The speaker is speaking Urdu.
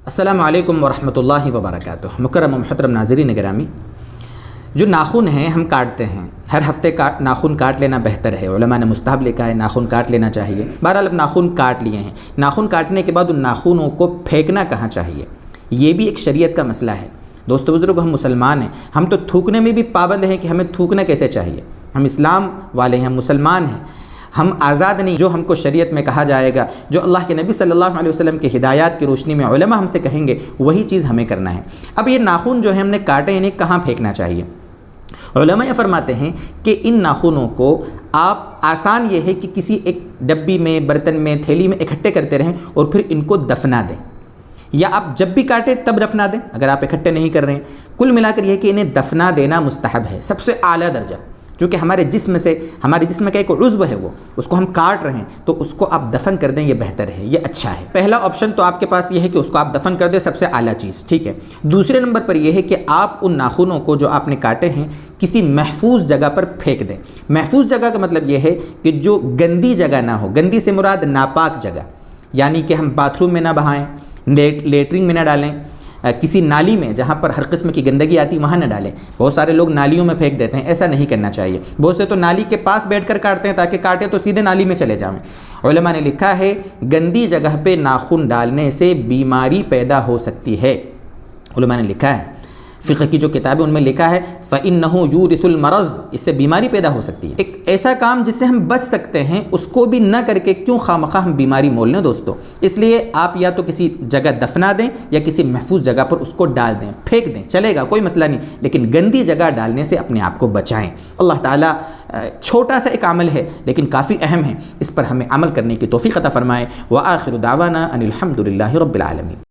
السلام علیکم ورحمۃ اللہ وبرکاتہ۔ مکرم و محترم ناظرین گرامی، جو ناخن ہیں ہم کاٹتے ہیں، ہر ہفتے ناخن کاٹ لینا بہتر ہے۔ علماء نے مستحب لکھا ہے ناخن کاٹ لینا چاہیے۔ بہرحال اب ناخن کاٹ لیے ہیں، ناخن کاٹنے کے بعد ان ناخنوں کو پھینکنا کہاں چاہیے، یہ بھی ایک شریعت کا مسئلہ ہے۔ دوستو بزرگ، ہم مسلمان ہیں، ہم تو تھوکنے میں بھی پابند ہیں کہ ہمیں تھوکنا کیسے چاہیے۔ ہم اسلام والے ہیں، ہم مسلمان ہیں، ہم آزاد نہیں۔ جو ہم کو شریعت میں کہا جائے گا، جو اللہ کے نبی صلی اللہ علیہ وسلم کے ہدایات کی روشنی میں علماء ہم سے کہیں گے، وہی چیز ہمیں کرنا ہے۔ اب یہ ناخن جو ہے ہم نے کاٹے، انہیں کہاں پھینکنا چاہیے؟ علماء یہ فرماتے ہیں کہ ان ناخنوں کو آپ آسان یہ ہے کہ کسی ایک ڈبی میں، برتن میں، تھیلی میں اکٹھے کرتے رہیں اور پھر ان کو دفنا دیں، یا آپ جب بھی کاٹیں تب دفنا دیں اگر آپ اکٹھے نہیں کر رہے ہیں۔ کل ملا کر یہ کہ انہیں دفنا دینا مستحب ہے، سب سے اعلیٰ درجہ، چونکہ ہمارے جسم کا ایک عضو ہے، وہ اس کو ہم کاٹ رہے ہیں تو اس کو آپ دفن کر دیں، یہ بہتر ہے، یہ اچھا ہے۔ پہلا آپشن تو آپ کے پاس یہ ہے کہ اس کو آپ دفن کر دیں، سب سے اعلیٰ چیز، ٹھیک ہے۔ دوسرے نمبر پر یہ ہے کہ آپ ان ناخنوں کو جو آپ نے کاٹے ہیں کسی محفوظ جگہ پر پھینک دیں۔ محفوظ جگہ کا مطلب یہ ہے کہ جو گندی جگہ نہ ہو، گندی سے مراد ناپاک جگہ، یعنی کہ ہم باتھ روم میں نہ بہائیں، لیٹرین میں نہ ڈالیں، کسی نالی میں جہاں پر ہر قسم کی گندگی آتی وہاں نہ ڈالیں۔ بہت سارے لوگ نالیوں میں پھینک دیتے ہیں، ایسا نہیں کرنا چاہیے۔ بہت سے تو نالی کے پاس بیٹھ کر کاٹتے ہیں تاکہ کاٹے تو سیدھے نالی میں چلے جائیں۔ علماء نے لکھا ہے گندی جگہ پہ ناخن ڈالنے سے بیماری پیدا ہو سکتی ہے۔ علماء نے لکھا ہے، فقہ کی جو کتابیں ان میں لکھا ہے فَإِنَّهُ يُورِثُ الْمَرَض، اس سے بیماری پیدا ہو سکتی ہے۔ ایک ایسا کام جس سے ہم بچ سکتے ہیں اس کو بھی نہ کر کے کیوں خواہ ہم بیماری مول لیں دوستو۔ اس لیے آپ یا تو کسی جگہ دفنا دیں یا کسی محفوظ جگہ پر اس کو ڈال دیں، پھینک دیں، چلے گا، کوئی مسئلہ نہیں، لیکن گندی جگہ ڈالنے سے اپنے آپ کو بچائیں۔ اللہ تعالیٰ چھوٹا سا ایک عمل ہے لیکن کافی اہم ہے، اس پر ہمیں عمل کرنے کی توفیق عطا فرمائے۔ وآخر دعوانا ان الحمد للہ رب العالمین۔